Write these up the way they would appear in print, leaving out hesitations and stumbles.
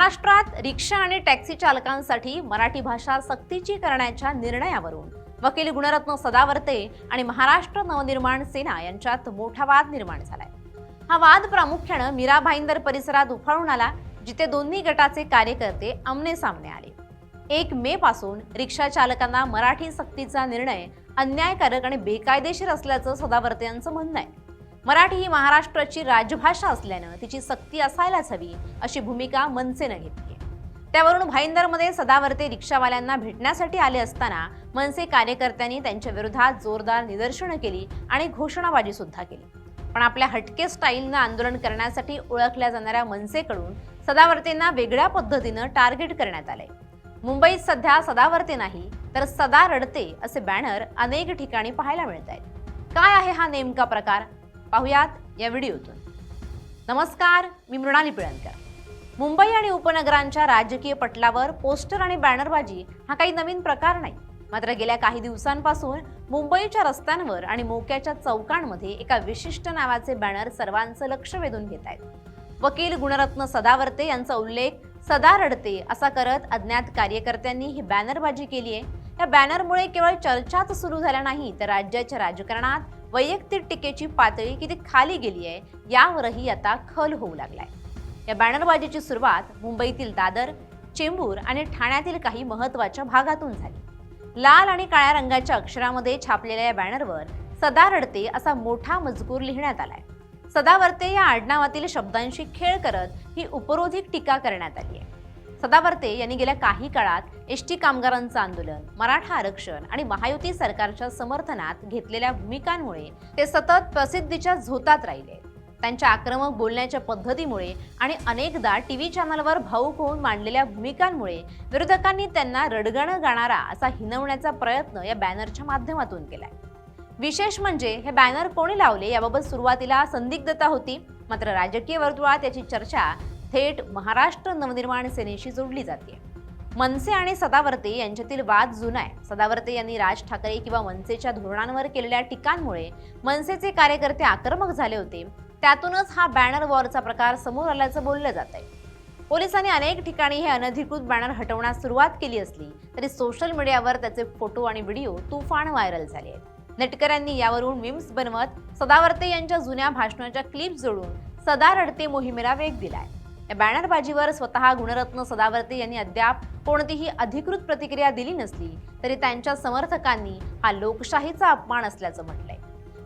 महाराष्ट्रात रिक्षा आणि टॅक्सी चालकांसाठी मराठी भाषा सक्तीची करण्याच्या निर्णयावरून वकील गुणरत्न सदावर्ते आणि महाराष्ट्र नवनिर्माण सेना यांच्यात मोठा वाद निर्माण झालाय। हा वाद प्रामुख्याने मीरा भाईंदर परिसरात उफाळून आला, जिथे दोन्ही गटाचे कार्यकर्ते आमने सामने आले। 1 मे पासून रिक्षा चालकांना मराठी सक्तीचा निर्णय अन्यायकारक आणि बेकायदेशीर असल्याचं सदावर्ते यांचं म्हणणं आहे। मराठी ही महाराष्ट्राची राजभाषा असल्यानं तिची सक्ती असायलाच हवी अशी भूमिका मनसेने घेतली आहे। त्यावरून भाईंदरमध्ये सदावर्ते रिक्षावाल्यांना भेटण्यासाठी आले असताना मनसे कार्यकर्त्यांनी त्यांच्या विरोधात जोरदार निदर्शनं केली आणि घोषणाबाजी सुद्धा केली। पण आपल्या हटके स्टाईलनं आंदोलन करण्यासाठी ओळखल्या जाणाऱ्या मनसेकडून सदावर्तेंना वेगळ्या पद्धतीनं टार्गेट करण्यात आलंय। मुंबईत सध्या सदावर्ते नाही तर सदा रडते असे बॅनर अनेक ठिकाणी पाहायला मिळत आहेत। काय आहे हा नेमका प्रकार, पाहुयात या व्हिडिओतून। नमस्कार, मी मृणाली पिळणकर। मुंबई आणि उपनगरांच्या राजकीय पटलावर पोस्टर आणि बॅनरबाजी हा काही नवीन प्रकार नाही। मात्र गेल्या काही दिवसांपासून मुंबईच्या रस्त्यांवर आणि मोक्याच्या चौकांमध्ये एका विशिष्ट नावाचे बॅनर सर्वांचं लक्ष वेधून घेत आहेत। वकील गुणरत्न सदावर्ते यांचा उल्लेख सदा रडते असा करत अज्ञात कार्यकर्त्यांनी ही बॅनरबाजी केली आहे। या बॅनरमुळे केवळ चर्चाच सुरू झाल्या नाही तर राज्याच्या राजकारणात वैयक्तिक टीकेची पातळी किती खाली गेली आहे यावरही आता खल होऊ लागलाय। या बॅनरबाजीची सुरुवात मुंबईतील दादर, चेंबूर आणि ठाण्यातील काही महत्त्वाच्या भागातून झाली। लाल आणि काळ्या रंगाच्या अक्षरामध्ये छापलेल्या या बॅनरवर सदा रडते असा मोठा मजकूर लिहिण्यात आलाय। सदावर्ते या आडनावातील शब्दांशी खेळ करत ही उपरोधिक टीका करण्यात आली आहे। सदावर्ते यांनी गेल्या काही काळात एसटी कामगारांचं आंदोलन, मराठा आरक्षण आणि महायुती सरकारच्या समर्थनात घेतलेल्या भूमिकांमुळे ते सतत प्रसिद्धीच्या झोतात राहिले। त्यांच्या आक्रमक बोलण्याच्या पद्धतीमुळे आणि अनेकदा टीव्ही चॅनलवर भाऊक होऊन मांडलेल्या भूमिकांमुळे विरोधकांनी त्यांना रडगाणं गाणारा असा हिणवण्याचा प्रयत्न या बॅनरच्या माध्यमातून केलाय। विशेष म्हणजे हे बॅनर कोणी लावले याबाबत सुरुवातीला संदिग्धता होती, मात्र राजकीय वर्तुळात याची चर्चा थेट महाराष्ट्र नवनिर्माण सेनेशी जोडली जाते। मनसे आणि सदावर्ते यांच्यातील वाद जुना आहे। सदावर्ते यांनी राज ठाकरे किंवा मनसेच्या धोरणांवर केलेल्या टीकांमुळे मनसेचे कार्यकर्ते आक्रमक झाले होते। त्यातूनच हा बॅनर वॉरचा प्रकार समोर आल्याचं बोललं जात आहे। पोलिसांनी अनेक ठिकाणी हे अनधिकृत बॅनर हटवण्यास सुरुवात केली असली तरी सोशल मीडियावर त्याचे फोटो आणि व्हिडिओ तुफान व्हायरल झाले आहेत। नेटकऱ्यांनी यावरून मीम्स बनवत सदावर्ते यांच्या जुन्या भाषणाच्या क्लिप जोडून सदा रडते मोहिमेला वेग दिलाय। या बॅनरबाजीवर स्वतः गुणरत्न सदावर्ते यांनी अद्याप कोणतीही अधिकृत प्रतिक्रिया दिली नसली तरी त्यांच्या समर्थकांनी हा लोकशाहीचा अपमान असल्याचं म्हटलंय।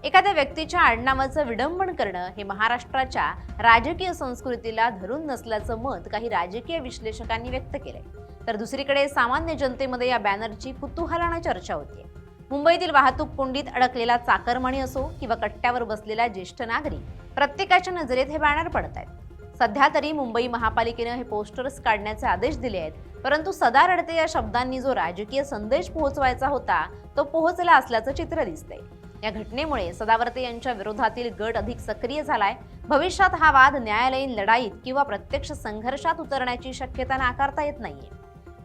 एखाद्या व्यक्तीच्या आडनावाचं विडंबन करणं हे महाराष्ट्राच्या राजकीय संस्कृतीला धरून नसल्याचं मत काही राजकीय विश्लेषकांनी व्यक्त केलंय, तर दुसरीकडे सामान्य जनतेमध्ये या बॅनरची कुतूहलानं चर्चा होतीये। मुंबईतील वाहतूक कोंडीत अडकलेला चाकरमानी असो किंवा कट्ट्यावर बसलेला ज्येष्ठ नागरिक, प्रत्येकाच्या नजरेत हे बॅनर पडत आहेत। सध्या तरी मुंबई महापालिकेनं हे पोस्टर्स काढण्याचे आदेश दिले आहेत, परंतु सदा रडते या शब्दांनी जो राजकीय संदेश पोहोचवायचा होता तो पोहोचला असल्याचं चित्र दिसतंय। या घटनेमुळे सदावर्ते यांच्या विरोधातील गट अधिक सक्रिय झालाय। भविष्यात हा वाद न्यायालयीन लढाईत किंवा प्रत्यक्ष संघर्षात उतरण्याची शक्यता नाकारता येत नाहीये।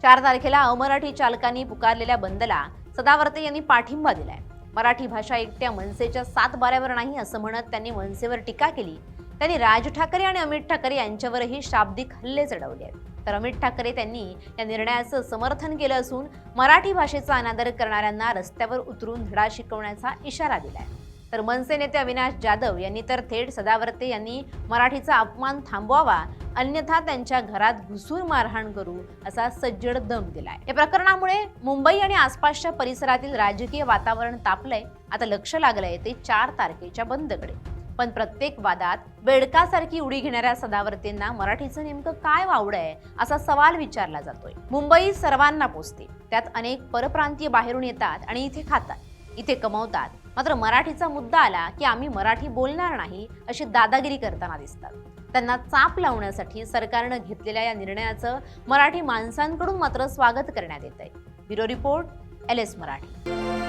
4 तारखेला अमराठी चालकांनी पुकारलेल्या बंदला सदावर्ते यांनी पाठिंबा दिलाय। मराठी भाषा एकट्या मनसेच्या 7 बाऱ्यावर नाही असं म्हणत त्यांनी मनसेवर टीका केली। त्यांनी राज ठाकरे आणि अमित ठाकरे यांच्यावरही शाब्दिक हल्ले चढवले आहेत, तर अमित ठाकरे त्यांनी या निर्णयाचं समर्थन केलं असून मराठी भाषेचा अनादर करणाऱ्यांना रस्त्यावर उतरून धडा शिकवण्याचा इशारा दिलाय। तर मनसे नेते अविनाश जाधव यांनी तर थेट सदावर्ते यांनी मराठीचा अपमान थांबवावा, अन्यथा त्यांच्या घरात घुसून मारहाण करू असा सज्जड दम दिलाय। या प्रकरणामुळे मुंबई आणि आसपासच्या परिसरातील राजकीय वातावरण तापलंय। आता लक्ष लागलंय ते 4 तारखेच्या बंदकडे। पण प्रत्येक वादात बेडकासारखी उडी घेणाऱ्या सदावर्तेंना मराठीचं नेमकं काय वावडंय असा सवाल विचारला जातोय। मुंबई सर्वांना पोचते, त्यात अनेक परप्रांतीय बाहेरून येतात आणि इथे खातात, इथे कमवतात, मात्र मराठीचा मुद्दा आला की आम्ही मराठी बोलणार नाही अशी दादागिरी करताना दिसतात। त्यांना चाप लावण्यासाठी सरकारनं घेतलेल्या या निर्णयाचं मराठी माणसांकडून मात्र स्वागत करण्यात येतंय। Bureau report, LS Marathi.